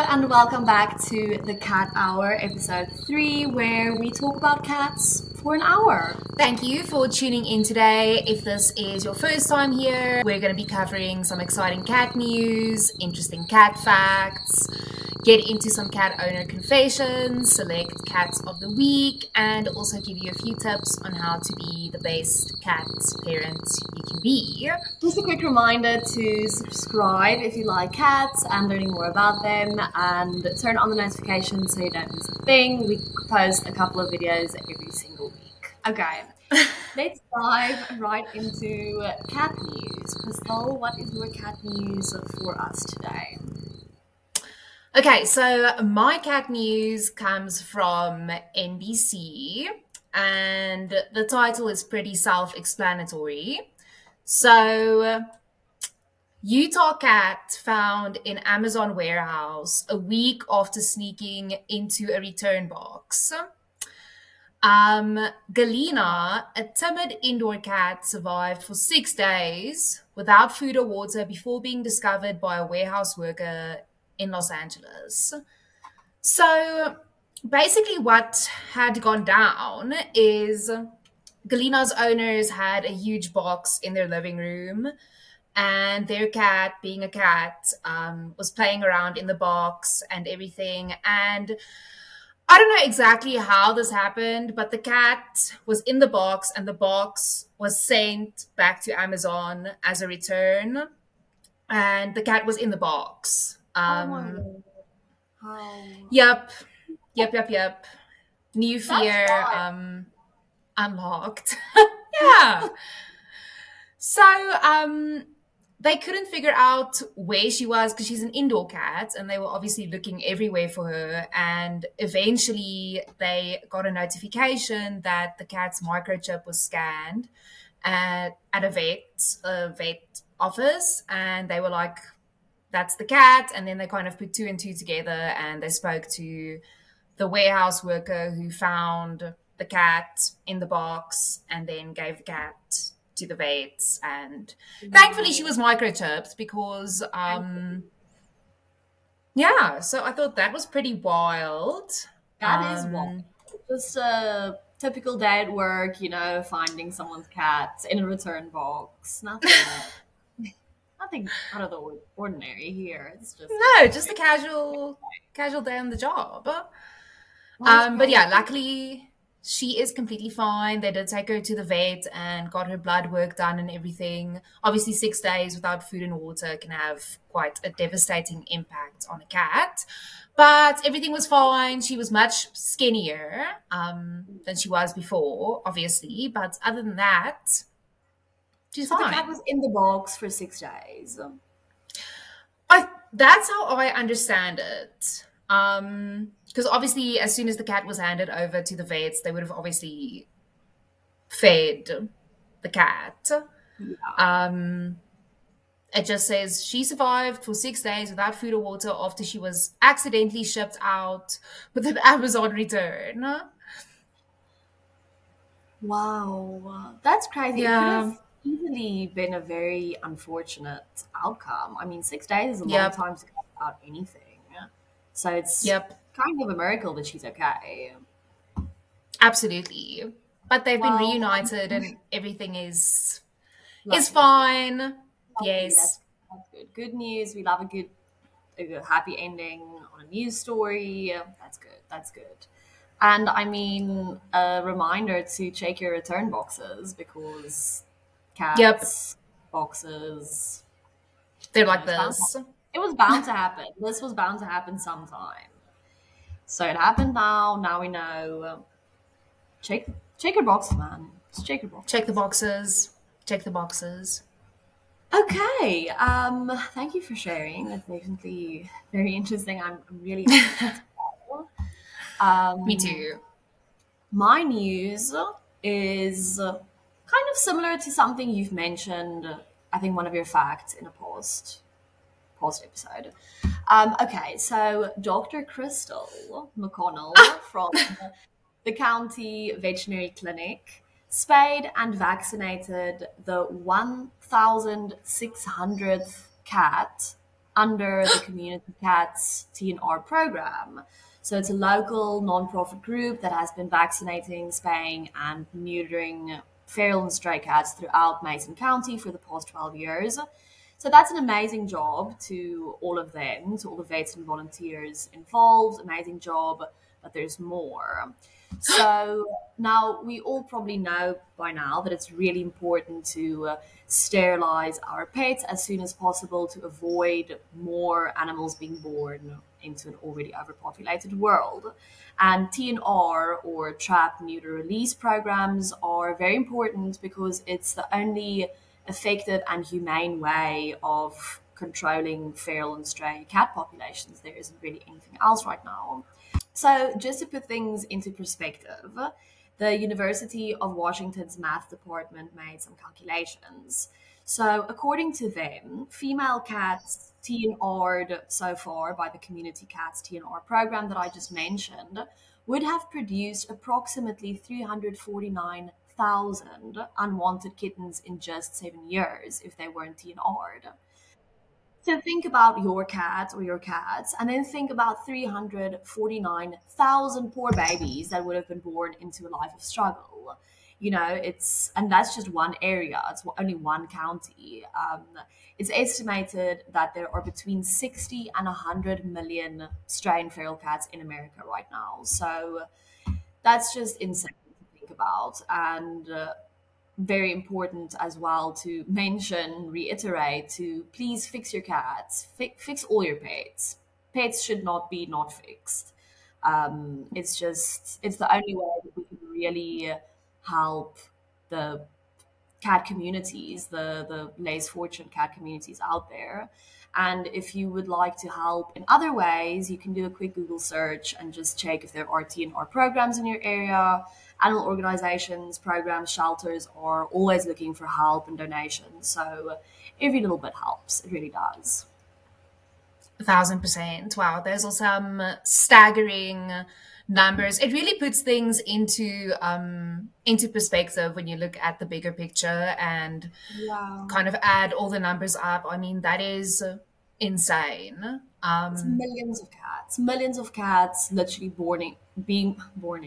and welcome back to the Cat Hour, episode 3, where we talk about cats for an hour. Thank you for tuning in today. If this is your first time here, we're going to be covering some exciting cat news, interesting cat facts, get into some cat owner confessions, select cats of the week, and also give you a few tips on how to be the best cat parent you can be. Just a quick reminder to subscribe if you like cats and learning more about them, and turn on the notifications so you don't miss a thing. We post a couple of videos every single week. Okay, let's dive right into cat news. Crystal, what is your cat news for us today? Okay, so my cat news comes from NBC, and the title is pretty self-explanatory. So, Utah cat found in Amazon warehouse a week after sneaking into a return box. Galena, a timid indoor cat, survived for 6 days without food or water before being discovered by a warehouse worker in Los Angeles. So basically what had gone down is Galena's owners had a huge box in their living room, and their cat, being a cat, was playing around in the box and everything. And I don't know exactly how this happened, but the cat was in the box and the box was sent back to Amazon as a return, and the cat was in the box. Yep. New fear, unlocked. Yeah. So, they couldn't figure out where she was because she's an indoor cat, and they were obviously looking everywhere for her. And eventually they got a notification that the cat's microchip was scanned at a vet office, and they were like, that's the cat. And then they kind of put two and two together, and they spoke to the warehouse worker who found the cat in the box and then gave the cat to the vets. And thankfully she was microchipped because yeah, so I thought that was pretty wild. That is wild. Just a typical day at work, finding someone's cat in a return box. Nothing out of the ordinary here. It's just a casual day on the job. But yeah, luckily she is completely fine. They did take her to the vet and got her blood work done and everything. Obviously, 6 days without food and water can have quite a devastating impact on a cat. But everything was fine. She was much skinnier than she was before, obviously. But other than that, she's fine. The cat was in the box for 6 days. That's how I understand it. Because obviously, as soon as the cat was handed over to the vets, they would have obviously fed the cat. Yeah. It just says she survived for 6 days without food or water after she was accidentally shipped out with an Amazon return. Wow, that's crazy. Yeah. It could have easily been a very unfortunate outcome. I mean, 6 days is a long time to go without anything. So it's kind of a miracle that she's okay. Absolutely. But they've been reunited and everything is fine. Yes. That's good. Good news. We love a happy ending on a news story. That's good. And I mean, a reminder to check your return boxes, because cats, boxes, they're like this. It was bound to happen. This was bound to happen sometime. So it happened now. Now we know. Check your boxes, man. Just check your boxes. Check the boxes. Check the boxes. Okay. Thank you for sharing. That's definitely very interesting. I'm really happy. Me too. My news is kind of similar to something you've mentioned. I think one of your facts in a past episode. Okay, so Dr. Crystal McConnell from the county veterinary clinic spayed and vaccinated the 1,600th cat under the Community Cats TNR program. So it's a local non-profit group that has been vaccinating, spaying, and neutering feral and stray cats throughout Mason County for the past 12 years. So that's an amazing job to all of them, to all the vets and volunteers involved. Amazing job, but there's more. So now we all probably know by now that it's really important to sterilize our pets as soon as possible to avoid more animals being born into an already overpopulated world. And TNR, or trap, neuter, release programs, are very important because it's the only effective and humane way of controlling feral and stray cat populations. There isn't really anything else right now. So just to put things into perspective, the University of Washington's math department made some calculations. So according to them, female cats TNR'd so far by the Community Cats TNR program that I just mentioned would have produced approximately 349,000 unwanted kittens in just 7 years if they weren't TNR'd. So think about your cat or your cats, and then think about 349,000 poor babies that would have been born into a life of struggle. And that's just one area. It's only one county. It's estimated that there are between 60 and 100 million stray and feral cats in America right now. So that's just insane to think about. And very important as well to mention, reiterate, to please fix your cats, fix all your pets. Pets should not be not fixed. It's the only way that we can really help the cat communities, the less fortunate cat communities out there. And if you would like to help in other ways, you can do a quick Google search and just check if there are TNR programs in your area. Animal organizations, programs, shelters are always looking for help and donations. So every little bit helps. It really does. 1,000%. Wow, those are some staggering numbers. It really puts things into perspective when you look at the bigger picture and kind of add all the numbers up. I mean, that is insane. It's millions of cats literally being born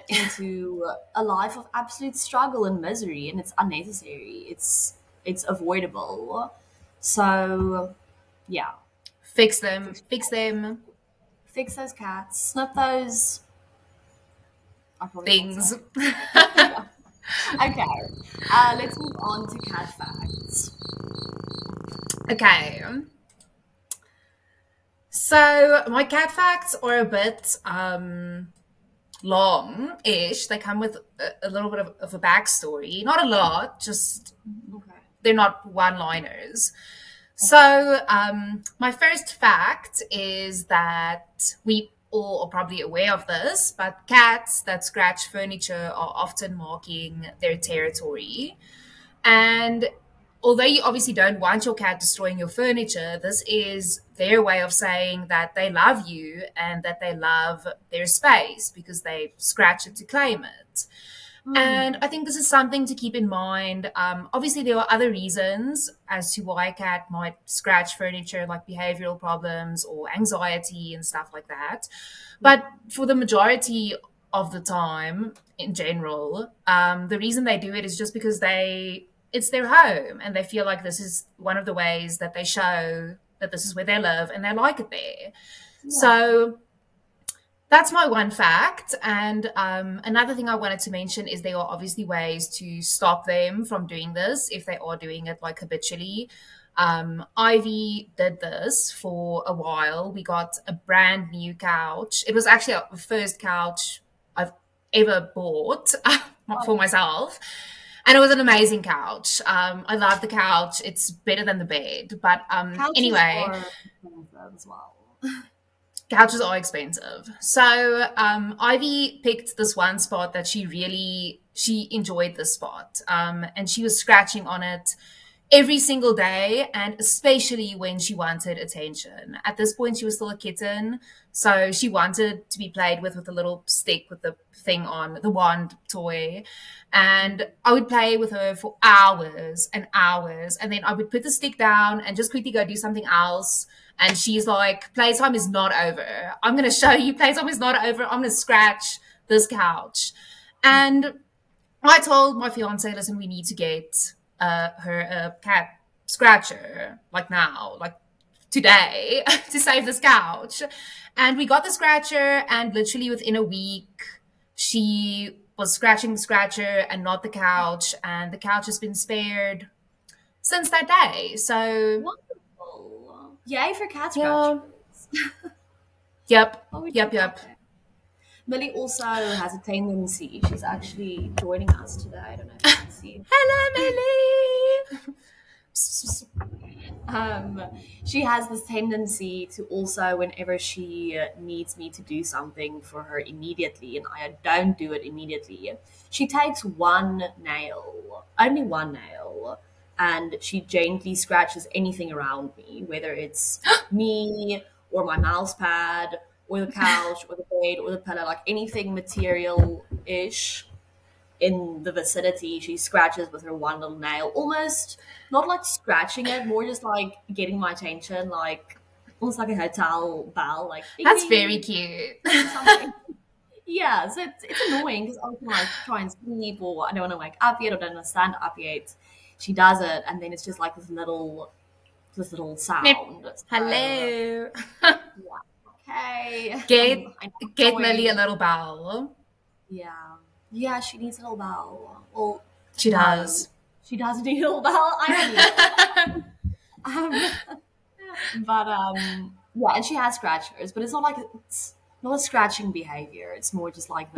into a life of absolute struggle and misery, and it's unnecessary. It's avoidable. So yeah, fix them. Fix those cats. Snip those things. Okay, let's move on to cat facts. Okay. So my cat facts are a bit long-ish. They come with a little bit of a backstory. Not a lot, just they're not one-liners. So my first fact is that we all are probably aware of this, but cats that scratch furniture are often marking their territory. And although you obviously don't want your cat destroying your furniture, this is their way of saying that they love you and that they love their space because they scratch it to claim it. And I think this is something to keep in mind. Obviously, there are other reasons as to why a cat might scratch furniture, like behavioral problems or anxiety and stuff like that. But for the majority of the time, in general, the reason they do it is just because it's their home and they feel like this is one of the ways that they show that this is where they live and they like it there. Yeah. So that's my one fact. And another thing I wanted to mention is there are obviously ways to stop them from doing this if they are doing it like habitually. Ivy did this for a while. We got a brand new couch. It was actually the first couch I've ever bought for myself. And it was an amazing couch. I love the couch. It's better than the bed. But anyway, as well. Couches are expensive. So Ivy picked this one spot that she enjoyed this spot. And she was scratching on it every single day, and especially when she wanted attention. At this point, she was still a kitten, so she wanted to be played with a little stick with the thing on, the wand toy. And I would play with her for hours and hours, and then I would put the stick down and just quickly go do something else. And she's like, playtime is not over. I'm going to show you playtime is not over. I'm going to scratch this couch. And I told my fiance, listen, we need to get her a cat scratcher, like now, like today, to save this couch. And we got the scratcher, and literally within a week, she was scratching the scratcher and not the couch, and the couch has been spared since that day. So Wonderful. Yay for cat yeah. scratchers. Yep. Oh, Yep. Millie also has a tendency. She's actually joining us today. I don't know if you can see. Hello, Millie. She has this tendency to also, whenever she needs me to do something for her immediately, and I don't do it immediately, she takes one nail, only one nail, and she gently scratches anything around me, whether it's me or my mouse pad or the couch or the bed or the pillow, like anything material-ish in the vicinity. She scratches with her one little nail, almost not like scratching it, more just like getting my attention, like almost like a hotel bell. Like that's very cute. Yeah, so it's annoying because I can like try and sleep, or I don't want to wake up yet, or don't want to stand up yet. She does it, and then it's just like this little sound. So, hello. Yeah. Okay. Get Millie a little bell. Yeah, she needs a little bell. Well, she does. She does need a little bell. I don't know. Yeah, and she has scratchers, but it's not like it's not a scratching behavior. It's more just like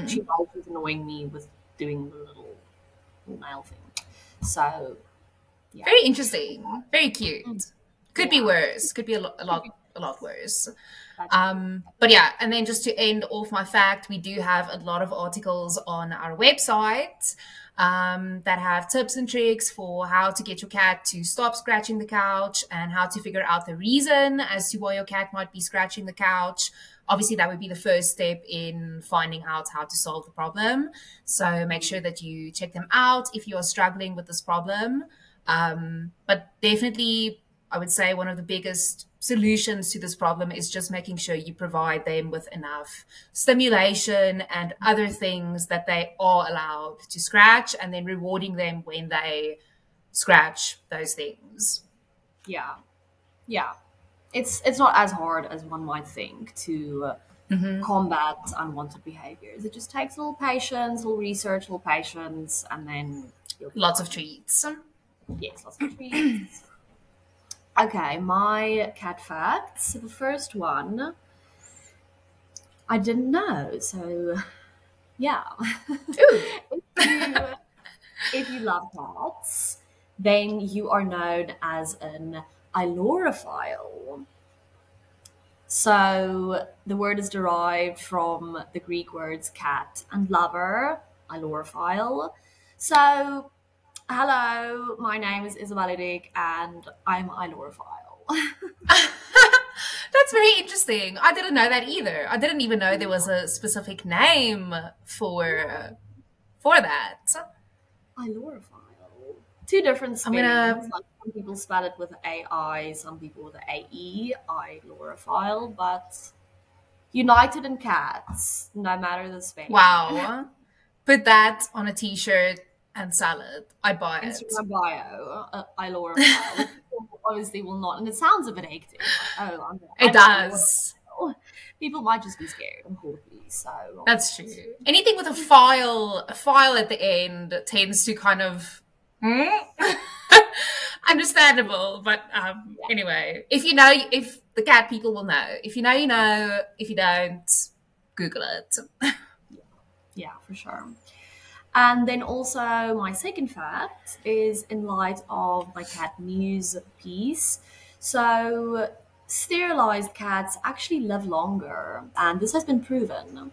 she always annoying me with doing the little nail thing. So, yeah. Very interesting. Very cute. Could be worse. Could be a lot worse. But yeah, and then just to end off my fact, we do have a lot of articles on our website that have tips and tricks for how to get your cat to stop scratching the couch, and how to figure out the reason as to why your cat might be scratching the couch. Obviously, that would be the first step in finding out how to solve the problem. So make sure that you check them out if you are struggling with this problem. But definitely, I would say one of the biggest solutions to this problem is just making sure you provide them with enough stimulation and other things that they are allowed to scratch, and then rewarding them when they scratch those things. Yeah. It's not as hard as one might think to combat unwanted behaviors. It just takes a little patience, a little research, a little patience, and then lots of treats. Yes, lots of treats. Okay, my cat facts. The first one, I didn't know, so yeah. If you love cats, then you are known as an ailurophile. So the word is derived from the Greek words cat and lover, ailurophile. So hello, my name is Isabel and I'm ailurophile. That's very interesting. I didn't know that either. I didn't even know there was a specific name for that. Ailurophile. Two different spellings. Like some people spell it with AI, some people with AE, ailurophile, but united in cats, no matter the spelling. Wow. Put that on a t-shirt and sell it. I'd buy it. Instagram bio, ailurophile. Obviously will not, and it sounds a bit hectic. Like, it does. People might just be scared and quirky, so that's true. Anything with a file at the end tends to kind of understandable. But anyway, if the cat people will know. If you know, you know. If you don't, Google it. Yeah, for sure. And then also my second fact is in light of my cat news piece. So sterilized cats actually live longer, and this has been proven.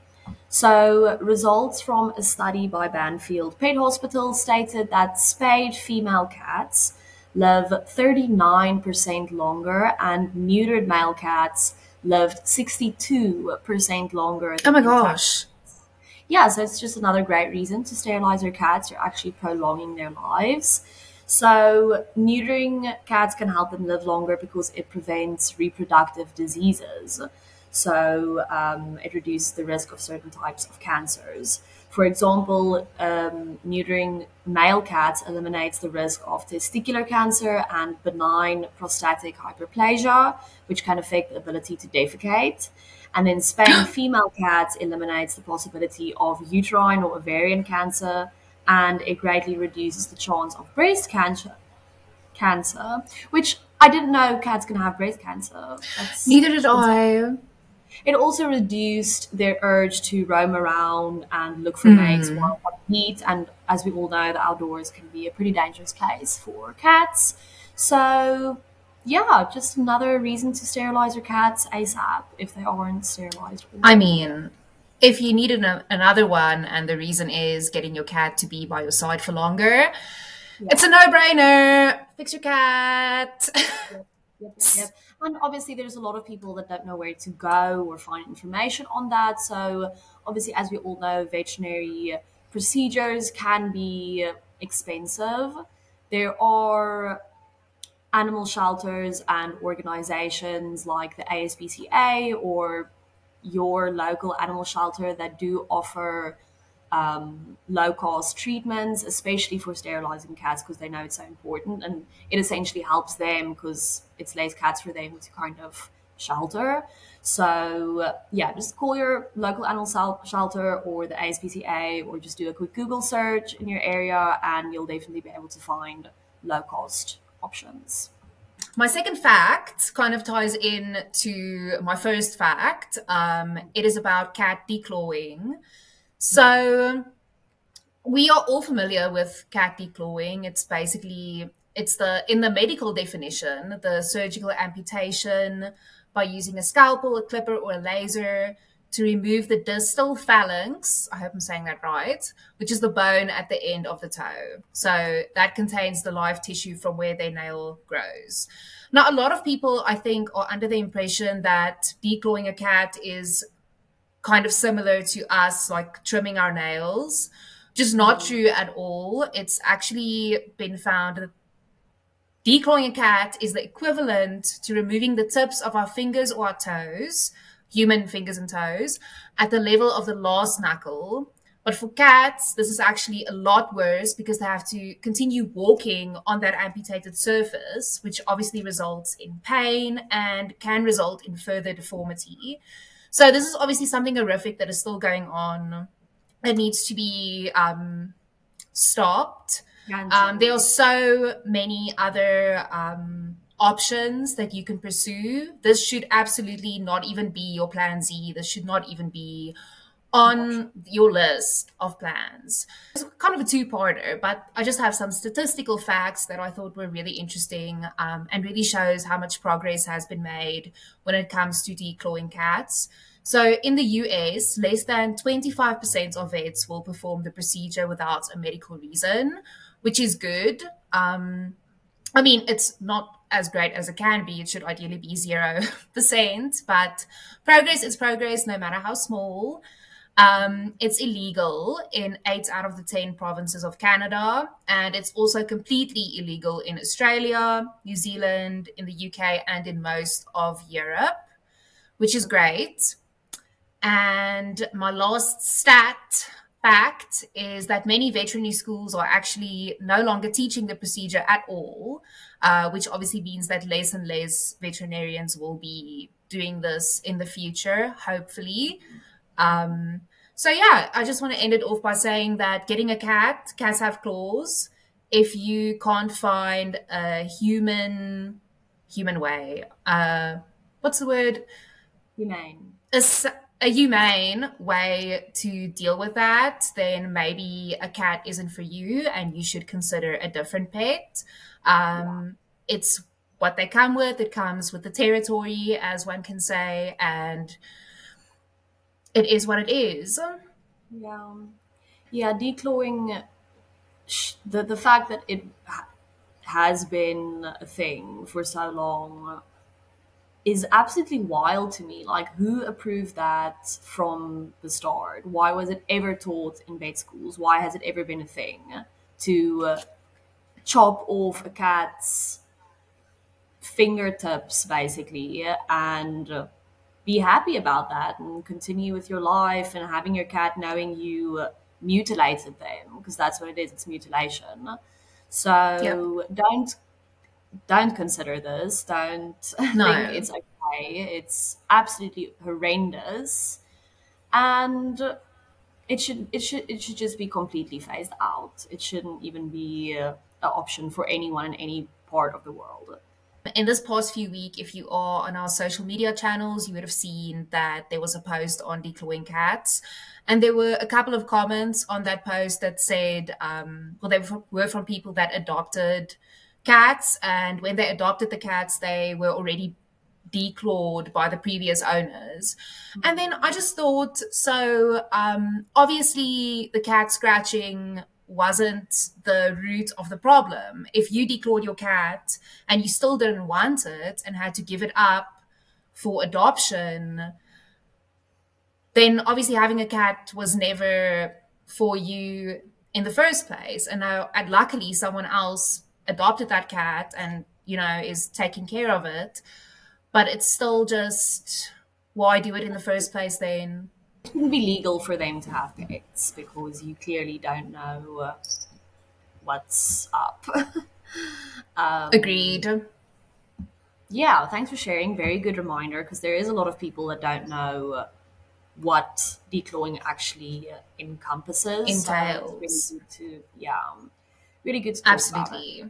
So results from a study by Banfield Pet Hospital stated that spayed female cats live 39% longer, and neutered male cats lived 62% longer Oh than my intact. gosh. Yeah, so it's just another great reason to sterilize your cats. You're actually prolonging their lives. So, neutering cats can help them live longer because it prevents reproductive diseases. So, it reduces the risk of certain types of cancers. For example, neutering male cats eliminates the risk of testicular cancer and benign prostatic hyperplasia, which can affect the ability to defecate. And then spaying female cats eliminates the possibility of uterine or ovarian cancer, and it greatly reduces the chance of breast cancer, which I didn't know cats can have breast cancer. That's Neither did insane. I. It also reduced their urge to roam around and look for mates while on heat. And as we all know, the outdoors can be a pretty dangerous place for cats. So, yeah, just another reason to sterilize your cats ASAP if they aren't sterilized I already. mean, if you need another one and the reason is getting your cat to be by your side for longer, it's a Yeah. no-brainer. Fix your cat. Yep. And obviously, there's a lot of people that don't know where to go or find information on that. So, obviously, as we all know, veterinary procedures can be expensive. There are animal shelters and organizations like the ASPCA or your local animal shelter that do offer low cost treatments, especially for sterilizing cats because they know it's so important, and it essentially helps them because it's less cats for them to kind of shelter. So yeah, just call your local animal shelter or the ASPCA, or just do a quick Google search in your area, and you'll definitely be able to find low cost options. My second fact kind of ties in to my first fact. It is about cat declawing. So we are all familiar with cat declawing. It's basically it's the in the medical definition, the surgical amputation by using a scalpel, a clipper, or a laser to remove the distal phalanx. I hope I'm saying that right, which is the bone at the end of the toe. So that contains the live tissue from where their nail grows. Now, a lot of people, I think, are under the impression that declawing a cat is kind of similar to us, like trimming our nails. Just not true at all. It's actually been found that declawing a cat is the equivalent to removing the tips of our fingers or our toes, human fingers and toes, at the level of the last knuckle. But for cats, this is actually a lot worse because they have to continue walking on that amputated surface, which obviously results in pain and can result in further deformity. So this is obviously something horrific that is still going on. It needs to be stopped. There are so many other options that you can pursue. This should absolutely not even be your plan Z. This should not even be on your list of plans. It's kind of a two-parter, but I just have some statistical facts that I thought were really interesting and really shows how much progress has been made when it comes to declawing cats. So in the US, less than 25% of vets will perform the procedure without a medical reason, which is good. I mean, it's not as great as it can be. It should ideally be 0%, but progress is progress, no matter how small. It's illegal in 8 out of the 10 provinces of Canada, and it's also completely illegal in Australia, New Zealand, in the UK, and in most of Europe, which is great. And my last fact is that many veterinary schools are actually no longer teaching the procedure at all, which obviously means that less and less veterinarians will be doing this in the future, hopefully. So yeah, I just want to end it off by saying that getting a cat, cats have claws. If you can't find a human way, what's the word? Humane. A humane way to deal with that, then maybe a cat isn't for you and you should consider a different pet. It's what they come with. It comes with the territory, as one can say, and it is what it is. Yeah, declawing. The fact that has been a thing for so long is absolutely wild to me. Like, who approved that from the start? Why was it ever taught in vet schools? Why has it ever been a thing to chop off a cat's fingertips, basically, and be happy about that and continue with your life and having your cat knowing you mutilated them, because that's what it is, it's mutilation. Yep. So don't consider this. Don't think No. it's okay. It's absolutely horrendous, and it should just be completely phased out. It shouldn't even be an option for anyone in any part of the world. In this past few week, if you are on our social media channels, you would have seen that there was a post on declawing cats. And there were a couple of comments on that post that said, well, they were from people that adopted cats. And when they adopted the cats, they were already declawed by the previous owners. And then I just thought, so obviously the cat scratching wasn't the root of the problem. If you declawed your cat and you still didn't want it and had to give it up for adoption, then obviously having a cat was never for you in the first place. And now, and luckily, someone else adopted that cat and, you know, is taking care of it. But it's still just, why do it in the first place then? It wouldn't be legal for them to have pets because you clearly don't know what's up. Agreed. Yeah, thanks for sharing. Very good reminder, because there is a lot of people that don't know what declawing actually encompasses. So it's Entails. really good to, yeah, really good to talk about it. Absolutely.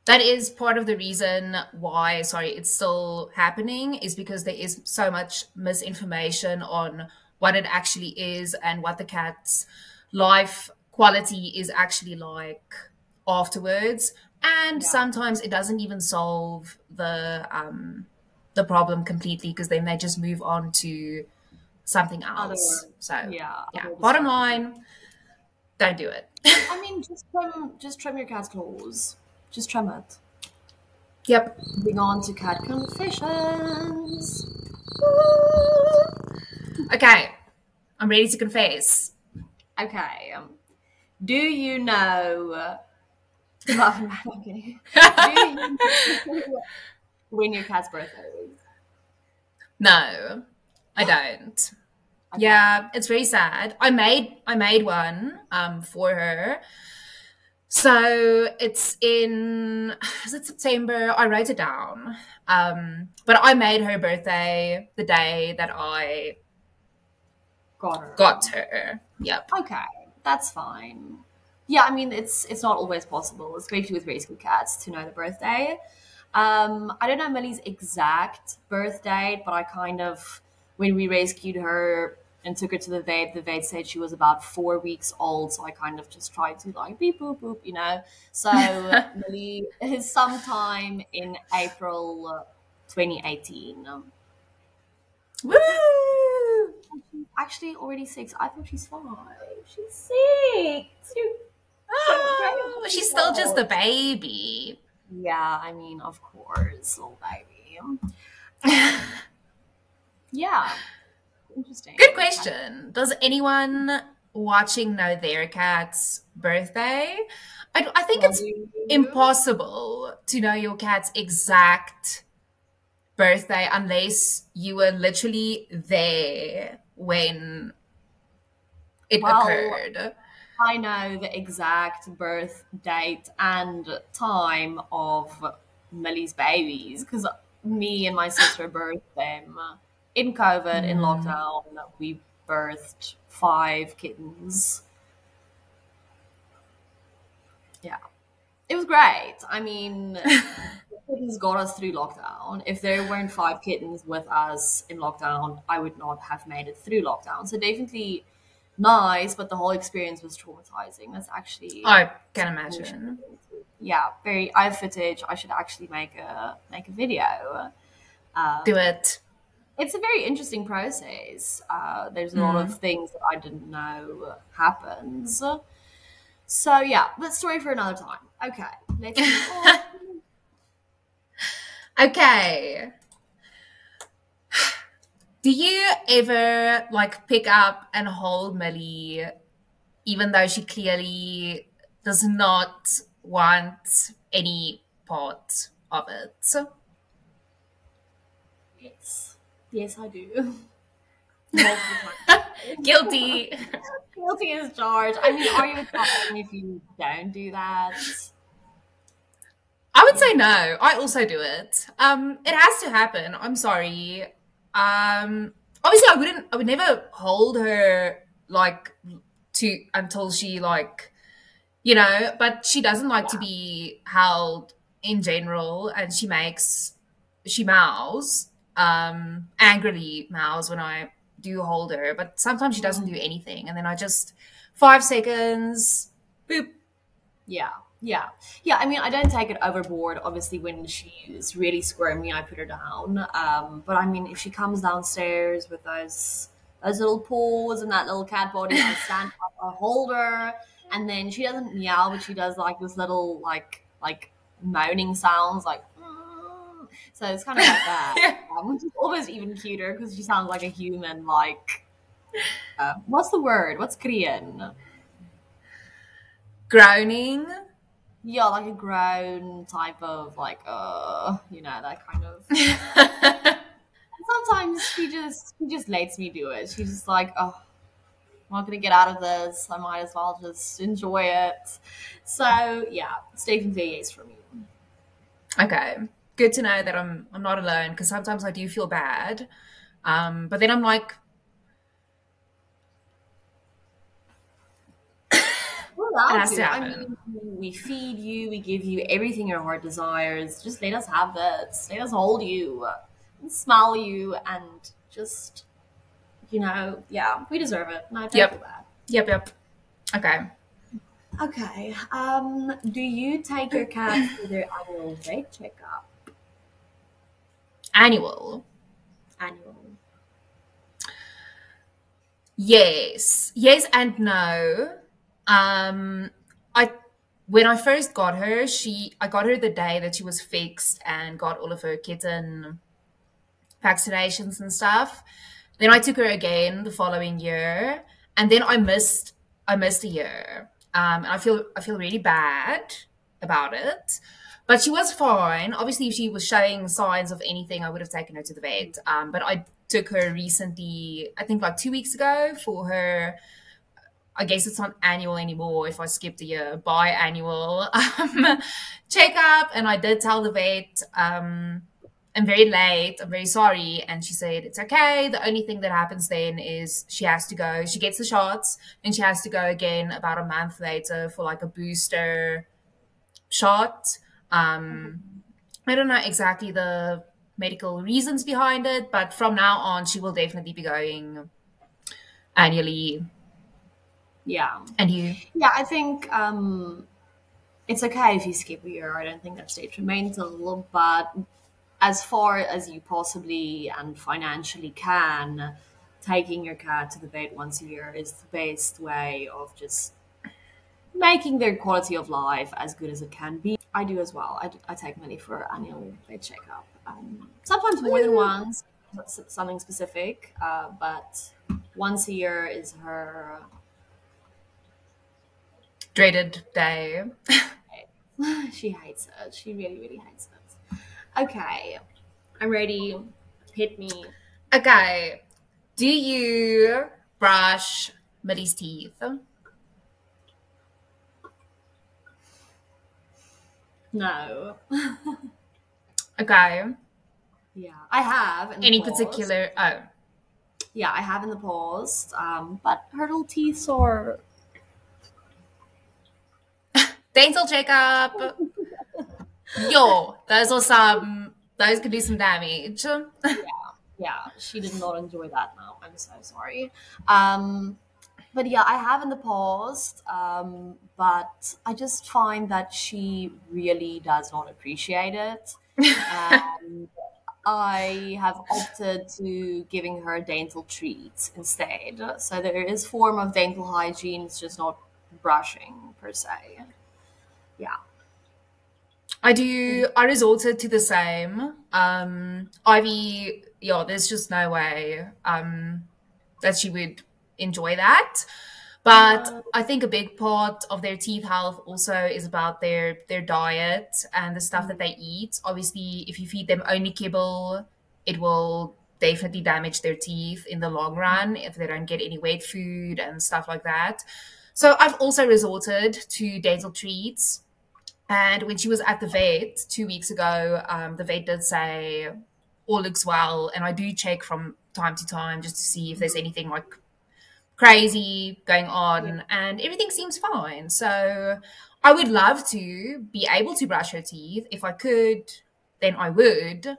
That is part of the reason why, sorry, it's still happening, is because there is so much misinformation on what it actually is and what the cat's life quality is actually like afterwards. And Yeah. sometimes it doesn't even solve the problem completely, because then they just move on to something else. Other, So yeah. yeah, other bottom destructive. line, don't do it. I mean, just trim your cat's claws. Just trim it. Yep. Moving on to cat confessions. Okay, I'm ready to confess. Okay. Do you know? I'm kidding. Do you know when your cat's birthday is? No, I don't. Okay. Yeah, it's very sad. I made one for her. So it's in, is it September? I wrote it down. But I made her birthday the day that I Got her. got her. Yep. Okay, that's fine. Yeah, I mean it's not always possible, especially with rescue cats, to know the birthday. I don't know Millie's exact birth date, but I kind of, when we rescued her and took her to the vet said she was about 4 weeks old, so I kind of just tried to like beep boop boop, you know. So Millie is sometime in April 2018. Woo! She's actually already 6. I thought she's 5. She's 6. Oh, she's still just a baby. Yeah, I mean, of course, little baby. Yeah, interesting. Good question. Does anyone watching know their cat's birthday? I think it's impossible to know your cat's exact birthday unless you were literally there when it occurred. I know the exact birth date and time of Millie's babies because me and my sister birthed them in COVID, in lockdown. We birthed 5 kittens. Yeah. It was great. I mean, the kittens got us through lockdown. If there weren't 5 kittens with us in lockdown, I would not have made it through lockdown. So definitely nice, but the whole experience was traumatizing. That's actually, I can imagine. Yeah, very. I have footage. I should actually make a video. Do it. It's a very interesting process. There's a lot of things that I didn't know happens. So yeah, but story for another time. Okay, let's move on. Okay. Do you ever like pick up and hold Millie even though she clearly does not want any part of it? Yes, yes, I do. Multiple times. Guilty. Guilty as charged. I mean, are you Italian if you don't do that? I would say no. I also do it. It has to happen. I'm sorry. Obviously, I would never hold her like to until she like, you know. But she doesn't like to be held in general, and she meows, angrily meows when I do hold her. But sometimes she doesn't do anything, and then I just 5 seconds, boop. Yeah, yeah, yeah. I mean, I don't take it overboard. Obviously, when she's really squirmy, I put her down. But I mean, if she comes downstairs with those little paws and that little cat body, I stand up, I hold her, and then she doesn't meow, but she does like this little like moaning sounds, like. So it's kind of like that, which is almost even cuter because she sounds like a human. Like, what's the word? What's Korean? Groaning. Yeah, like a groan type of like, that kind of. Sometimes she just lets me do it. She's just like, oh, I'm not gonna get out of this. I might as well just enjoy it. So yeah, Stephen V is for me. Okay, good to know that I'm not alone because sometimes I do feel bad, but then I'm like, We're it allowed has to to. I happen. mean, we feed you, we give you everything your heart desires. Just let us have this. Let us hold you, and smell you, and just, yeah, we deserve it. And I don't feel bad. Yep. Okay. Okay. Do you take your cat to their annual vet checkup? Annual. Annual. Yes and no. I when I first got her, I got her the day that she was fixed and got all of her kitten vaccinations and stuff. Then I took her again the following year, and then I missed a year. And I feel really bad about it. But she was fine. Obviously, if she was showing signs of anything, I would have taken her to the vet. But I took her recently, I think like 2 weeks ago, for her. I guess it's not annual anymore if I skipped a year, biannual checkup. And I did tell the vet, I'm very late, I'm very sorry. And she said, it's okay. The only thing that happens then is she has to go, she gets the shots, and she has to go again about a month later for like a booster shot. I don't know exactly the medical reasons behind it, but from now on, she will definitely be going annually. Yeah. And you? Yeah, I think it's okay if you skip a year. I don't think that's detrimental, but as far as you possibly and financially can, taking your cat to the vet once a year is the best way of just making their quality of life as good as it can be. I do as well. I take money for annual vet checkup. Sometimes more than once, something specific, but once a year is her dreaded day. She hates it. She really, really hates it. Okay, I'm ready. Hit me. Okay. Do you brush Millie's teeth? No. Okay. Yeah, I have. In the Any past. particular? Oh. Yeah, I have in the past. But her little teeth are. Dental checkup. Yo, those could do some damage. Yeah, she did not enjoy that now. I'm so sorry. But yeah, I have in the past, but I just find that she really does not appreciate it. And I have opted to giving her dental treats instead. So there is form of dental hygiene, it's just not brushing. per se. Yeah. I resorted to the same. Ivy, yeah, there's just no way that she would enjoy that. But Yeah. I think a big part of their teeth health also is about their diet and the stuff that they eat. Obviously, if you feed them only kibble, it will definitely damage their teeth in the long run if they don't get any wet food and stuff like that. So I've also resorted to dental treats. And when she was at the vet 2 weeks ago, the vet did say all looks well. And I do check from time to time just to see if there's anything like crazy going Yeah. on, and everything seems fine. So I would love to be able to brush her teeth. If I could, then I would.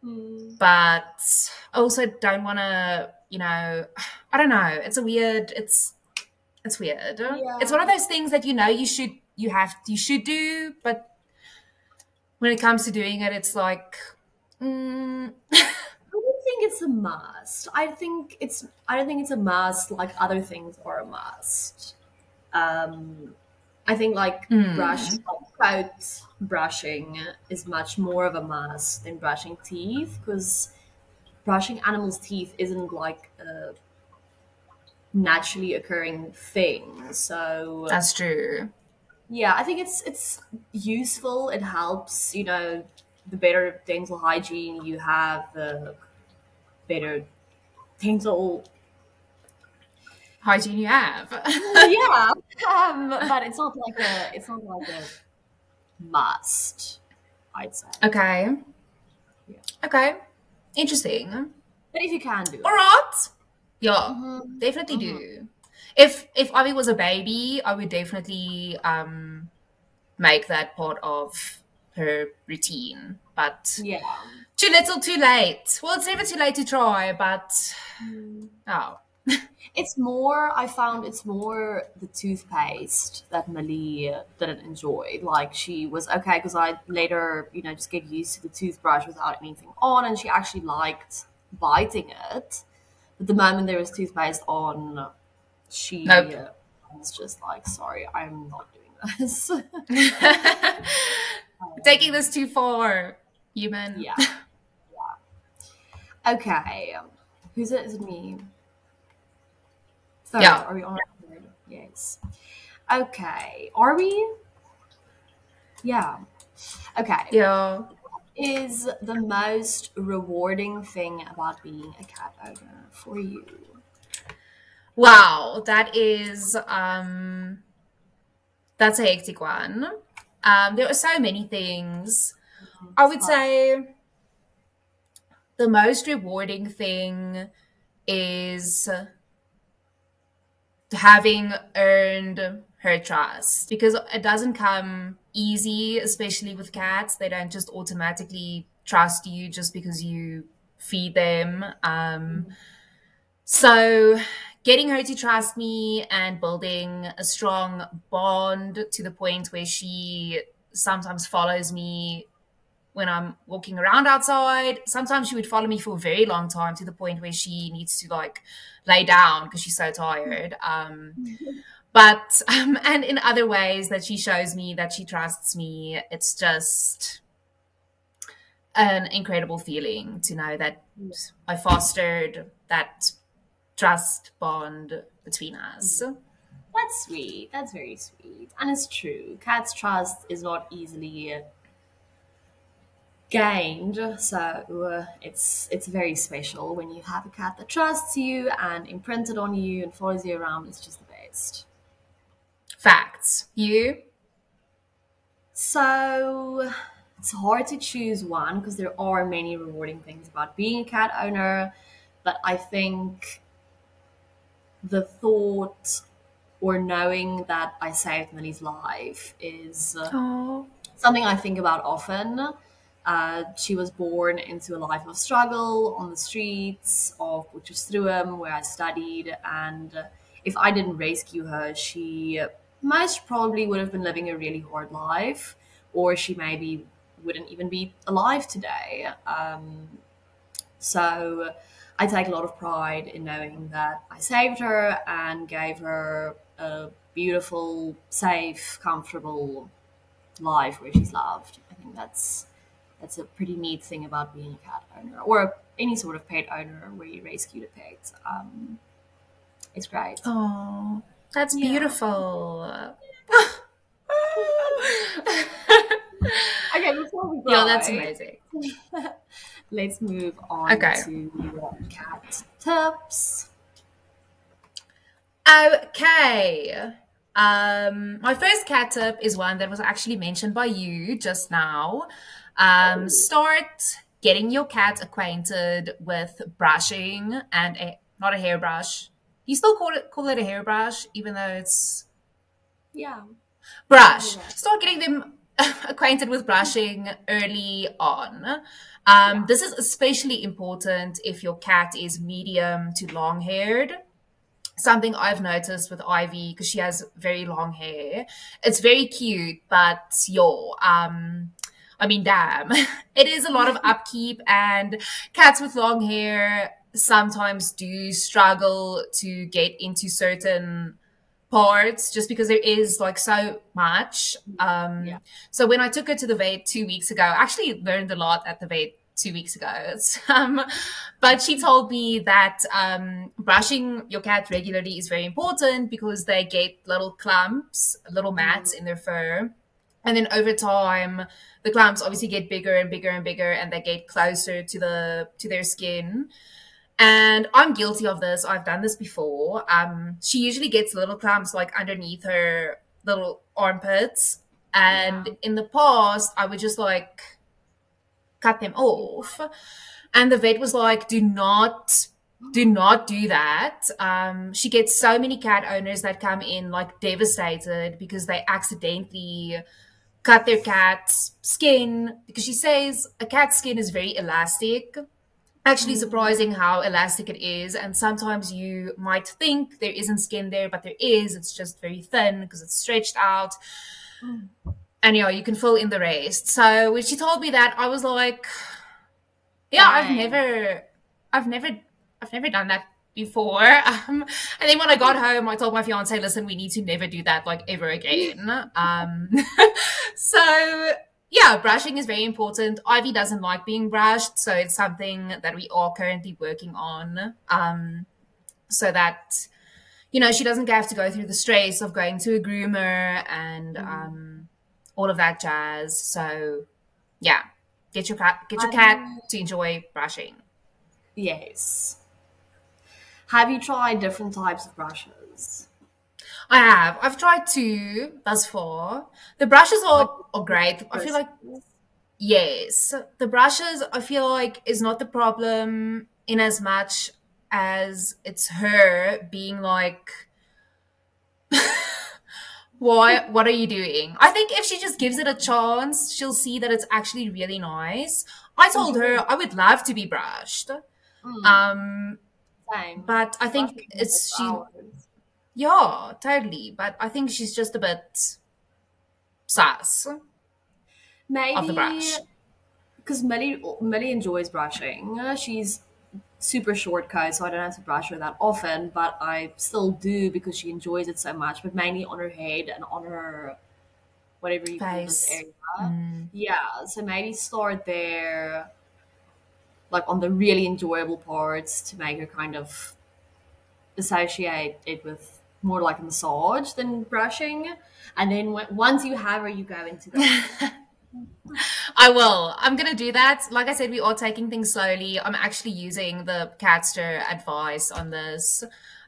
Mm. But I also don't want to, I don't know. It's weird. It's one Yeah. of those things that you should do, but when it comes to doing it, it's like, mm, I don't think it's a must. I don't think it's a must like other things are a must. Um, I think like coat brushing is much more of a must than brushing teeth because brushing animals' teeth isn't like a naturally occurring thing. So that's true. yeah, I think it's useful. It helps, the better dental hygiene you have, the better dental. Hygiene you have. Yeah, but it's not like a must. I'd say. Okay. Yeah. Okay. Interesting. But if you can do All it. right. Yeah, Mm-hmm. definitely Mm-hmm. do. If Ivy was a baby, I would definitely make that part of her routine. But Yeah. too little, too late. Well, it's never too late to try, but oh. I found it's more the toothpaste that Millie didn't enjoy. Like, she was okay because I let her, just get used to the toothbrush without anything on, and she actually liked biting it. But the moment there was toothpaste on, she Nope. was just like, sorry, I'm not doing this. Taking this too far, human. Yeah. Okay. Who's it? Is it me? Third. Yeah. Are we on our third? Yes. Okay. Are we? Yeah. Okay. Yeah. Is the most rewarding thing about being a cat owner for you? Wow, that's a hectic one. There are so many things. I would say the most rewarding thing is having earned her trust, because it doesn't come easy, especially with cats. They don't just automatically trust you just because you feed them. So getting her to trust me and building a strong bond to the point where she sometimes follows me when I'm walking around outside. Sometimes she would follow me for a very long time to the point where she needs to like lay down because she's so tired. But and in other ways that she shows me that she trusts me, it's just an incredible feeling to know that I fostered that trust bond between us. That's sweet. That's very sweet. And it's true. Cats' trust is not easily gained, so it's very special when you have a cat that trusts you and imprinted on you and follows you around. It's just the best. Facts. You? So it's hard to choose one because there are many rewarding things about being a cat owner, but I think the thought or knowing that I saved Millie's life is Oh. something I think about often. She was born into a life of struggle on the streets of Potchefstroom, where I studied, and if I didn't rescue her, she most probably would have been living a really hard life, or she maybe wouldn't even be alive today. So I take a lot of pride in knowing that I saved her and gave her a beautiful, safe, comfortable life where she's loved. I think that's a pretty neat thing about being a cat owner or any sort of pet owner where you rescue the pet. It's great. Oh, that's Yeah. beautiful. Okay, before we go, Yeah, that's amazing. let's move on Okay. to cat tips. Okay. My first cat tip is one that was actually mentioned by you just now. Start getting your cat acquainted with brushing and not a hairbrush. You still call it a hairbrush, even though it's Yeah. brush. Start getting them acquainted with brushing early on. This is especially important if your cat is medium to long haired. Something I've noticed with Ivy, because she has very long hair. It's very cute, but I mean, damn, it is a lot of upkeep, and cats with long hair sometimes do struggle to get into certain parts just because there is like so much. So when I took her to the vet 2 weeks ago, I actually learned a lot at the vet 2 weeks ago. But she told me that brushing your cat regularly is very important because they get little clumps, little mats in their fur. And then over time, the clumps obviously get bigger and bigger and bigger, and they get closer to their skin. And I'm guilty of this. I've done this before. She usually gets little clumps like underneath her little armpits. And in the past, I would just like cut them off. And the vet was like, do not do that. She gets so many cat owners that come in like devastated because they accidentally cut their cat's skin, because she says a cat's skin is very elastic. Actually surprising how elastic it is, and sometimes you might think there isn't skin there, but there is. It's just very thin because it's stretched out. And yeah, you can fill in the rest. So when she told me that, I was like, yeah, I've never done that before. And then when I got home, I told my fiance, listen, we need to never do that like ever again. So yeah, brushing is very important. Ivy doesn't like being brushed, so it's something that we are currently working on. So that, you know, she doesn't have to go through the stress of going to a groomer and all of that jazz. So yeah, get your cat to enjoy brushing. Yes. Have you tried different types of brushes? I have. I've tried 2 thus far. The brushes are great. I feel like, yes, the brushes I feel like is not the problem in as much as it's her being like, what are you doing? I think if she just gives it a chance, she'll see that it's actually really nice. I told her I would love to be brushed. Same. But I think yeah, totally. But I think she's just a bit sus of the Maybe brush. because Millie enjoys brushing. She's super short coat, so I don't have to brush her that often, but I still do because she enjoys it so much, but mainly on her head and on her whatever you call this Face. area. Yeah, so maybe start there, like on the really enjoyable parts, to make her kind of associate it with more like a massage than brushing. And then once you have her, you go into the I will. I'm going to do that. Like I said, we are taking things slowly. I'm actually using the Catster advice on this.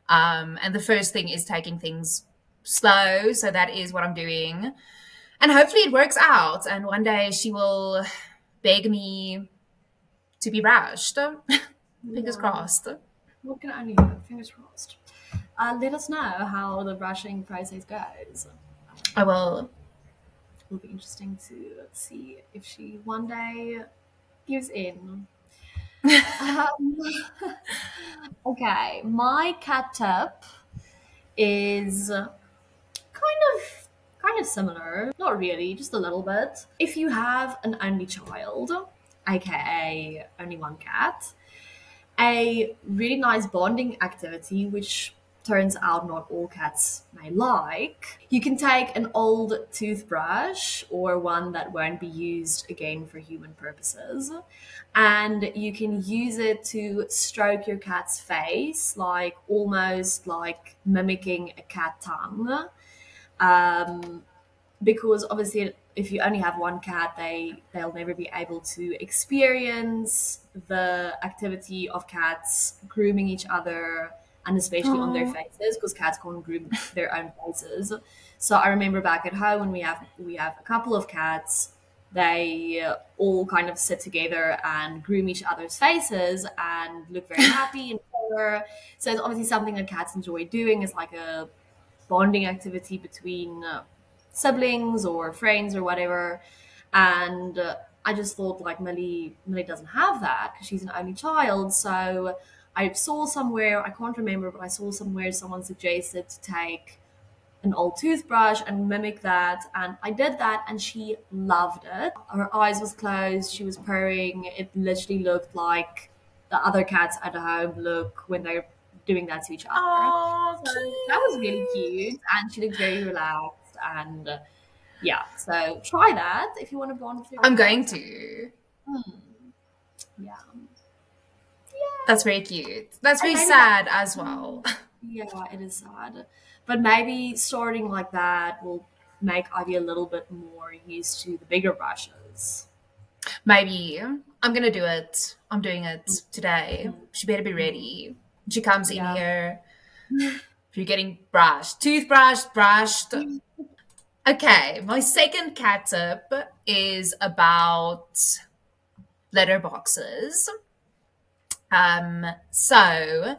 And the first thing is taking things slow. So that is what I'm doing. And hopefully it works out. And one day she will beg me to be brushed. Fingers crossed. What can I only hope? Fingers crossed. Let us know how the brushing process goes. I will. It'll be interesting to see if she one day gives in. Okay, my cat tip is kind of similar. Not really, just a little bit. If you have an only child, aka only one cat, a really nice bonding activity, which turns out not all cats may like. You can take an old toothbrush or one that won't be used again for human purposes, and you can use it to stroke your cat's face, like almost like mimicking a cat tongue. Because obviously if you only have one cat, they'll never be able to experience the activity of cats grooming each other, and especially on their Oh, faces, because cats can't groom their own faces. So I remember back at home when we have a couple of cats, they all kind of sit together and groom each other's faces and look very happy and purr. So it's obviously something that cats enjoy doing. It's like a bonding activity between siblings or friends or whatever. And I just thought like Millie doesn't have that because she's an only child. So I saw somewhere, I can't remember, but I saw somewhere someone suggested to take an old toothbrush and mimic that, and I did that and she loved it. Her eyes was closed, she was purring. It literally looked like the other cats at home look when they're doing that to each other. oh, So that was really cute, and she looked very relaxed. And yeah, so try that if you want to bond with your I'm cat. going to. Yeah, That's very cute. That's and very maybe sad as well. yeah, it is sad, but maybe starting like that will make Ivy a little bit more used to the bigger brushes. Maybe I'm gonna do it. I'm doing it today. She better be ready. She comes in Yeah. here. You're getting brushed, toothbrush, brushed. Okay, my second cat tip is about litter boxes. So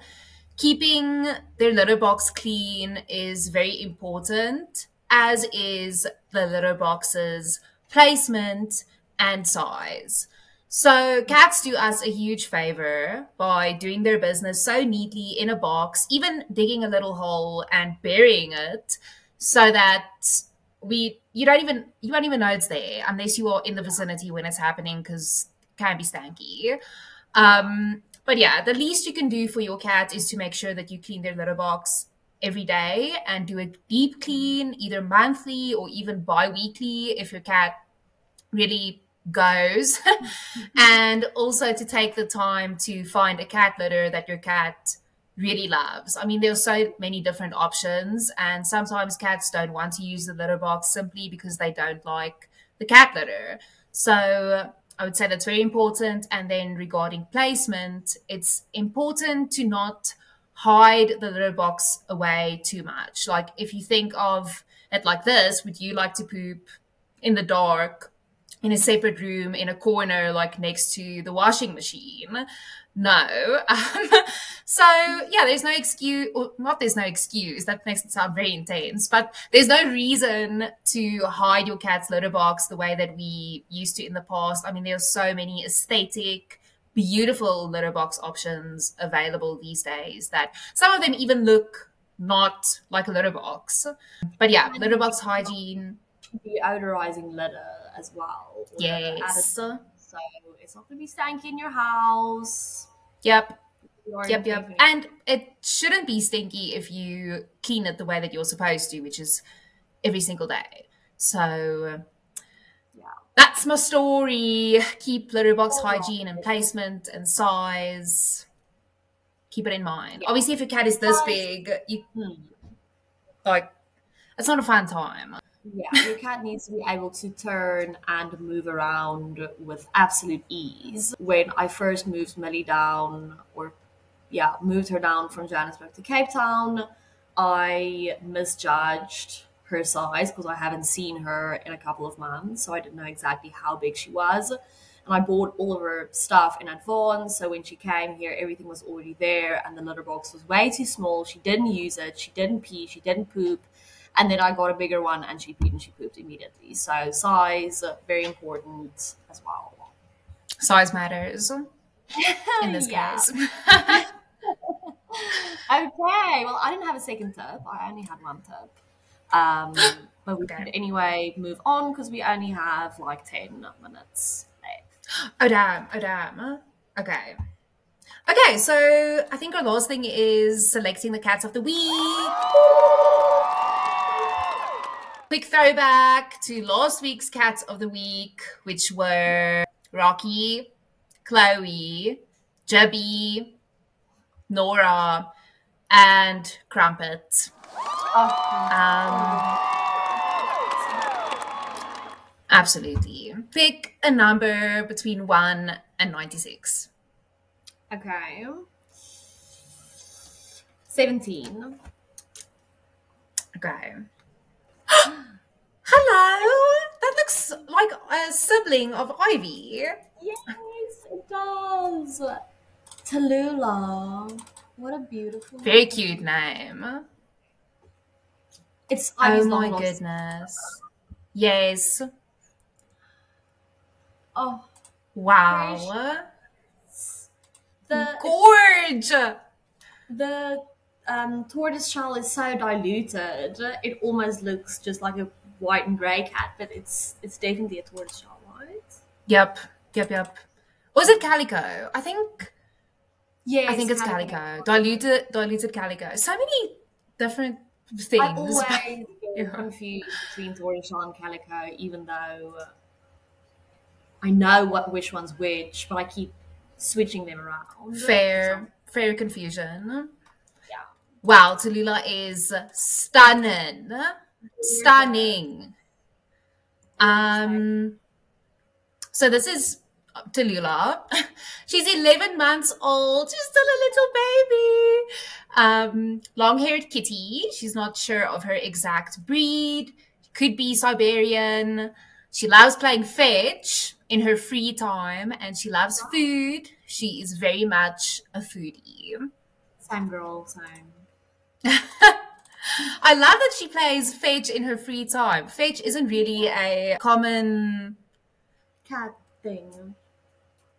keeping their litter box clean is very important, as is the litter box's placement and size. So cats do us a huge favor by doing their business so neatly in a box, even digging a little hole and burying it so that you won't even know it's there unless you are in the vicinity when it's happening, because it can be stanky. But yeah, the least you can do for your cat is to make sure that you clean their litter box every day and do a deep clean, either monthly or even bi-weekly if your cat really goes. And also to take the time to find a cat litter that your cat really loves. I mean, there's so many different options, and sometimes cats don't want to use the litter box simply because they don't like the cat litter. So I would say that's very important. And then regarding placement, it's important to not hide the litter box away too much. Like if you think of it like this, would you like to poop in the dark in a separate room in a corner, like next to the washing machine? No. So yeah, there's no excuse, or not there's no excuse, that makes it sound very intense, but there's no reason to hide your cat's litter box the way that we used to in the past. I mean, there's so many aesthetic, beautiful litter box options available these days that some of them even look not like a litter box. But yeah, And litter you box can hygiene, deodorizing litter as well, or litter yes. additive, so it's not going to be stanky in your house. Yep. You are Yep, yep. anything. And it shouldn't be stinky if you clean it the way that you're supposed to, which is every single day. So Yeah. that's my story. Keep litter box All right. hygiene and placement and size. Keep it in mind. Yeah. Obviously, if your cat is this Size. big, you like it's not a fun time. Yeah, your cat needs to be able to turn and move around with absolute ease. When I first moved Millie down, or yeah, moved her down from Johannesburg to Cape Town, I misjudged her size because I haven't seen her in a couple of months, so I didn't know exactly how big she was. And I bought all of her stuff in advance, so when she came here, everything was already there, and the litter box was way too small. She didn't use it, she didn't pee, she didn't poop. And then I got a bigger one, and she peed and she pooped immediately. So size, very important as well. Size matters in this Yeah. case. Okay, well, I didn't have a second tip. I only had one tip. But we Okay. could anyway move on because we only have like 10 minutes left. Oh damn, oh damn. Okay. Okay, so I think our last thing is selecting the cats of the week. Quick throwback to last week's cats of the week, which were Rocky, Chloe, Jubby, Nora, and Crumpet. Absolutely. Pick a number between 1 and 96. Okay. 17. Okay. Hello! That looks like a sibling of Ivy. Yes, it does. Tallulah. What a beautiful Very name. cute name. It's Oh Ivy's my long lost. goodness. Yes. Oh, Wow. the Gorge! the tortoise shell is so diluted. It almost looks just like a white and grey cat, but it's definitely a tortoise shell, right? Yep. Or is it calico? I think Yes, it's calico. Diluted calico. So many different things. I always get Yeah. confused between tortoise shell and calico, even though I know which one's which, but I keep switching them around. Fair confusion. Yeah. Wow, Tallulah is stunning. Stunning. So this is Tallulah. She's 11 months old. She's still a little baby. Long-haired kitty. She's not sure of her exact breed. Could be Siberian. She loves playing fetch in her free time, and she loves food. She is very much a foodie. Same girl, same. I love that she plays fetch in her free time. Fetch isn't really a common... Cat thing.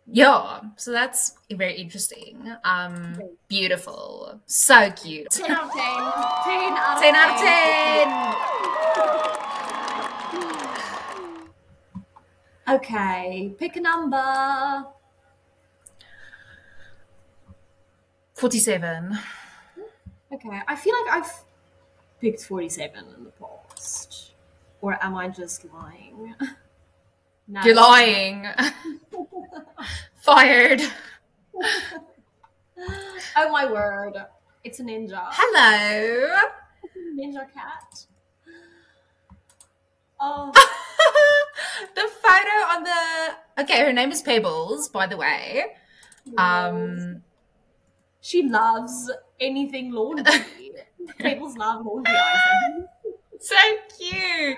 Yeah, so that's very interesting. Beautiful. So cute. 10 out of 10. 10 out of 10 out of 10. Okay, pick a number. 47. Okay, I feel like I've picked 47 in the past. Or am I just lying? No. You're lying. Fired. Oh my word. It's a ninja. Hello. Ninja cat. Oh. The photo on the... Okay, her name is Pebbles, by the way. She loves anything laundry. Pebbles love laundry items. So cute.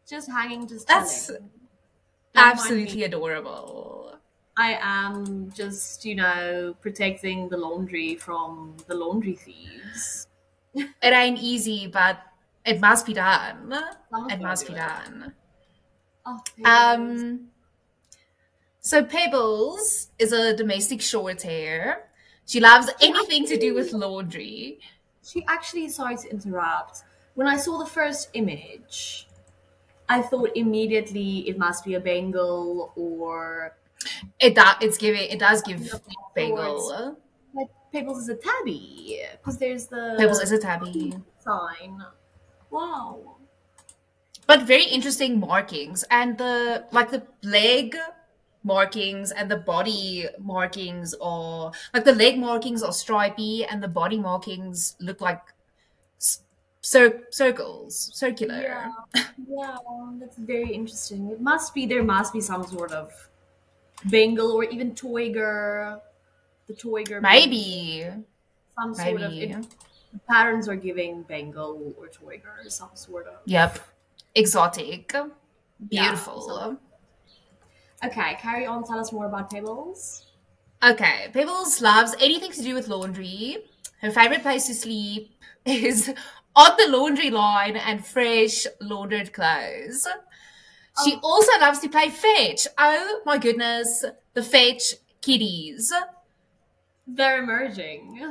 Just hanging, just That's chilling. absolutely adorable. I am just, protecting the laundry from the laundry thieves. It ain't easy, but it must be done. Someone's It gotta must do be it. done. Oh, Pebbles. So Pebbles is a domestic short hair. She loves anything to do with laundry. She actually, sorry to interrupt, when I saw the first image, I thought immediately it must be a Bengal or... It does give Bengal. Like, Pebbles is a tabby, because there's the... Pebbles is a tabby. sign. Wow. But very interesting markings. And the leg markings and the body markings are... Like, the leg markings are stripy and the body markings look like circles, circular. Yeah, that's very interesting. There must be some sort of Bengal or even Toiger. The Toiger. Maybe. Some sort of... Maybe. The patterns are giving Bengal or Toiger, some sort of... Yep. Exotic. Yeah, Beautiful. Okay, carry on. Tell us more about Pebbles. Okay, Pebbles loves anything to do with laundry. Her favorite place to sleep is on the laundry line and fresh laundered clothes. She also loves to play fetch. Oh my goodness, the fetch kitties. They're emerging.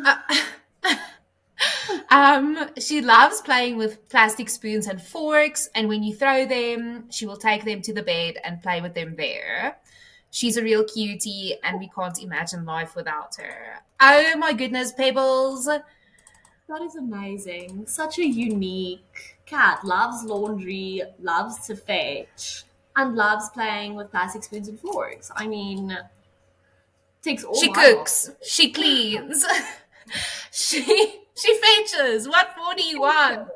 She loves playing with plastic spoons and forks, and when you throw them, she will take them to the bed and play with them there. She's a real cutie, and we can't imagine life without her. Oh my goodness, Pebbles. That is amazing. Such a unique cat. Loves laundry, loves to fetch, and loves playing with plastic spoons and forks. I mean, takes all She my cooks. boxes. She cleans. she fetches. What more do you want?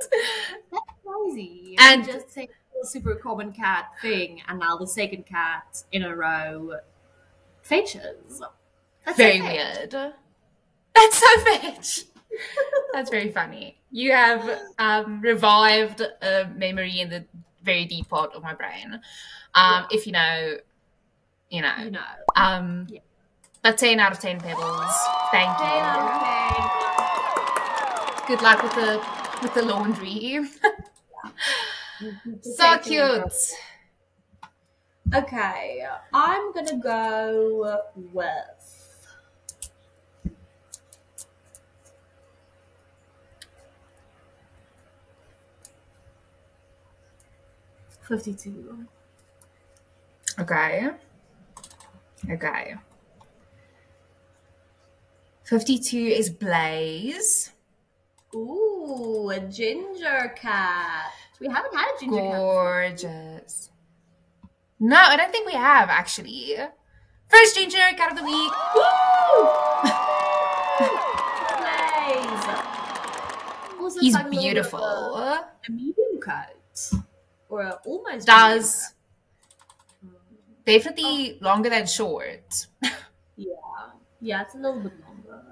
That's crazy. And- And just take a super common cat thing, and now the second cat in a row fetches. That's Very so fetch. weird. That's so fetch. That's very funny. You have revived a memory in the very deep part of my brain. If you know, you know. You know. Yeah. But 10 out of 10 Pebbles. Thank 10 you. out of 10. Good luck with the laundry. So Protecting cute. and Okay, I'm gonna go with 52. Okay. 52 is Blaze. Ooh, a ginger cat. We haven't had a ginger cat. Gorgeous. No, I don't think we have, actually. First ginger cat of the week. Blaze. Also, He's like a little bit of beautiful. A medium coat. Or a almost Does. medium Definitely longer than short. coat. Yeah, it's a little bit longer.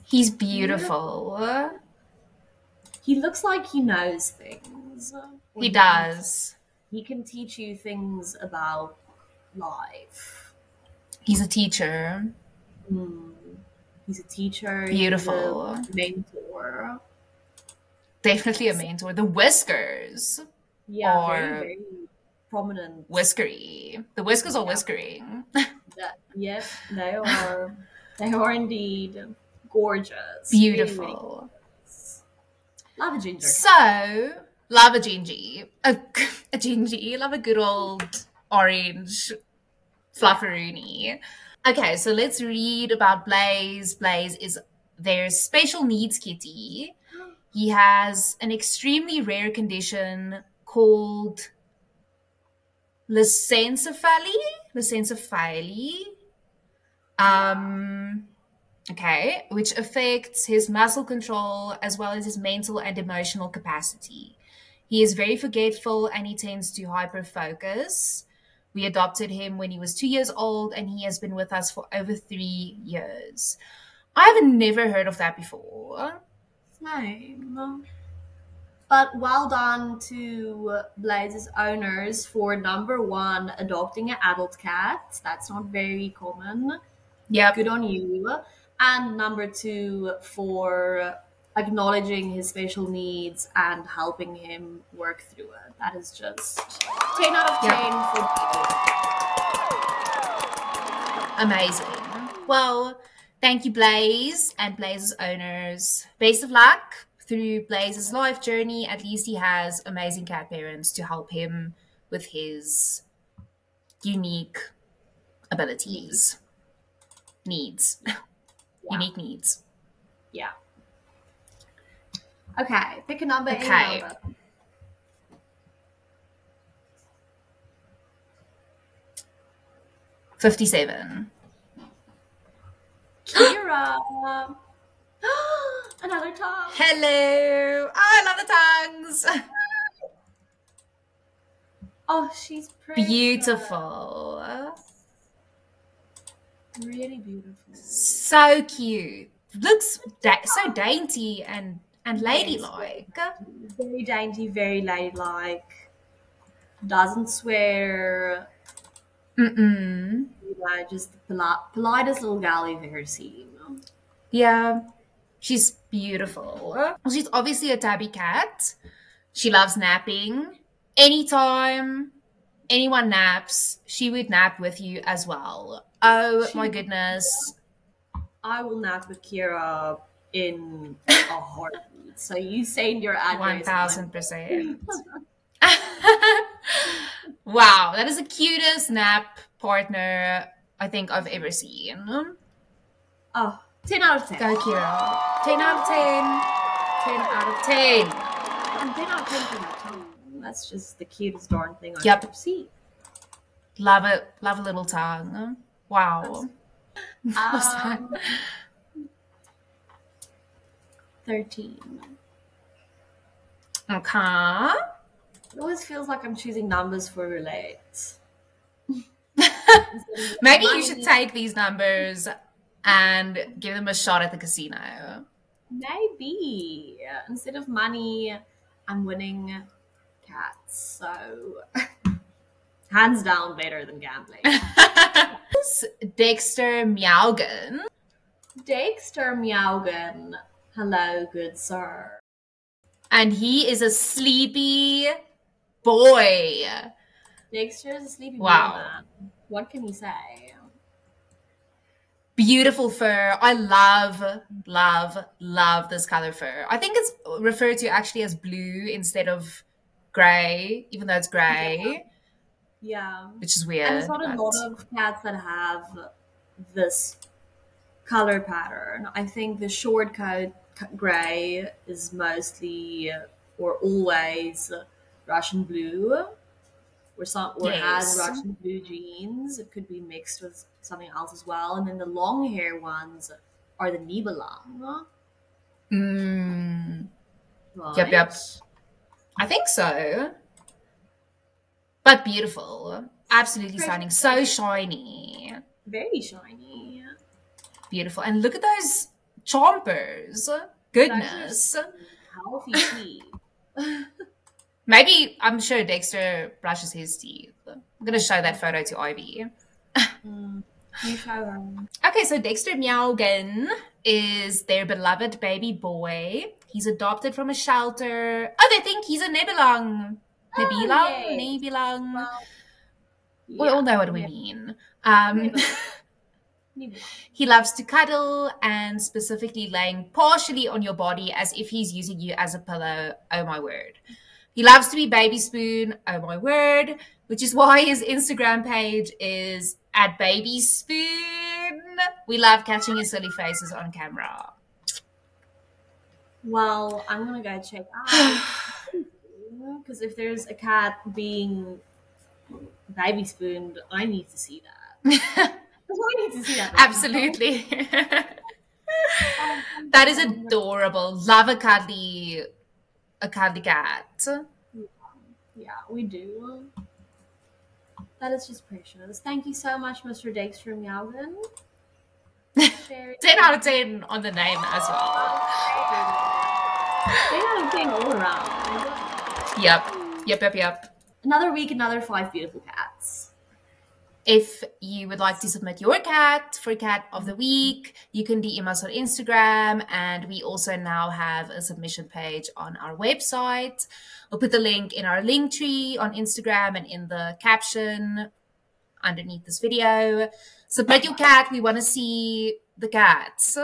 He's beautiful. He looks like he knows things. Or He does. He can teach you things about life. He's a teacher. He's a teacher. Beautiful. He's a mentor. Definitely a mentor. The whiskers. Yeah, Or- very, very prominent. Whiskery. The whiskers are whiskering. Yes, they are. They are indeed gorgeous. Beautiful. Really, really gorgeous. Love a ginger. So, love a gingy. A gingy. Love a good old orange flufferoonie. Okay, so let's read about Blaze. Blaze is their special needs kitty. He has an extremely rare condition called Lissencephaly. Okay, which affects his muscle control as well as his mental and emotional capacity. He is very forgetful and he tends to hyper-focus. We adopted him when he was 2 years old and he has been with us for over 3 years. I've never heard of that before. Same. But well done to Blaze's owners for number one, adopting an adult cat. That's not very common. Yep. Good on you. And number two, for acknowledging his special needs and helping him work through it. That is just 10 out of 10 for Amazing. Well, thank you, Blaze and Blaze's owners. Best of luck through Blaze's life journey. At least he has amazing cat parents to help him with his unique abilities. Needs. Unique needs. Yeah. Okay, pick a number. Okay. Any number. $57. Kira. Another tongue. Hello. Oh, I love the tongues. Oh, she's pretty. Beautiful. Really beautiful. So cute. Looks so dainty and ladylike. Very dainty, very ladylike. Doesn't swear. Just the politest little gal you've ever seen. Yeah. She's beautiful. She's obviously a tabby cat. She loves napping. Anytime anyone naps, she would nap with you as well. Oh my goodness. I will nap with Kira in a heartbeat. So you send your address. 1000%. Wow, that is the cutest nap partner I think I've ever seen. Oh, 10 out of 10. Go, Kira. 10 out of 10. 10 out of 10. And 10 out of 10 for that tongue. That's just the cutest darn thing I've Yep. ever seen. Love it. Love a little tongue. Wow. 13. Okay. It always feels like I'm choosing numbers for relate. Maybe you should take these numbers and give them a shot at the casino. Maybe. Instead of money, I'm winning cats. So, hands down, better than gambling. Dexter Meowgan. Dexter Meowgan. Hello, good sir. And he is a sleepy boy. Dexter is a sleepy Wow. boy, man. What can you say? Beautiful fur. I love, love, love this color fur. I think it's referred to actually as blue instead of grey, even though it's grey. Yeah. Which is weird. And there's not a lot of cats that have this color pattern. I think the short coat grey is mostly or always Russian blue. Or has Russian blue genes. It could be mixed with something else as well. And then the long hair ones are the Nibelang. Right? Yep. I think so. But beautiful. Absolutely stunning. So shiny. Very shiny. Beautiful. And look at those chompers. Goodness. Healthy teeth. Maybe, I'm sure Dexter brushes his teeth. I'm going to show that photo to Ivy. You show her. Okay, so Dexter Meowgan is their beloved baby boy. He's adopted from a shelter. Oh, they think he's a Nibelang. Nibelang. Well, We all know what we mean. He loves to cuddle and specifically laying partially on your body as if he's using you as a pillow. Oh my word. He loves to be baby spoon. Oh my word. Which is why his Instagram page is @babyspoon. We love catching his silly faces on camera. Well, I'm going to go check out. Because if there's a cat being baby spooned, I need to see that. I need to see that. Absolutely. That is adorable. Love a cuddly cat. Yeah, we do. That is just precious. Thank you so much, Mr. Dexter Meowgan. 10 out of 10 on the name as well. 10 out of 10 all around. Yep. Another week, another 5 beautiful cats. If you would like to submit your cat for Cat of the Week, you can DM us on Instagram, and we also now have a submission page on our website. We'll put the link in our link tree on Instagram and in the caption underneath this video. Submit your cat. We want to see the cats.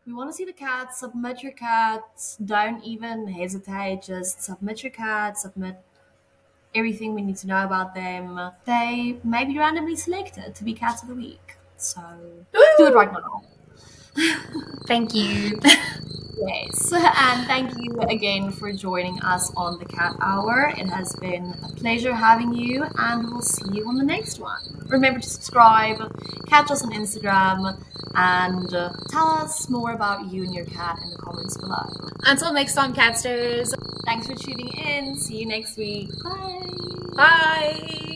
We want to see the cats. Submit your cats. Don't even hesitate. Just submit your cat. Submit everything we need to know about them. They may be randomly selected to be Cats of the Week. So do it right now. Thank you. Yes, and thank you again for joining us on the Cat Hour. It has been a pleasure having you, and we'll see you on the next one. Remember to subscribe, catch us on Instagram, and tell us more about you and your cat in the comments below. Until next time, Catsters. Thanks for tuning in. See you next week. Bye. Bye.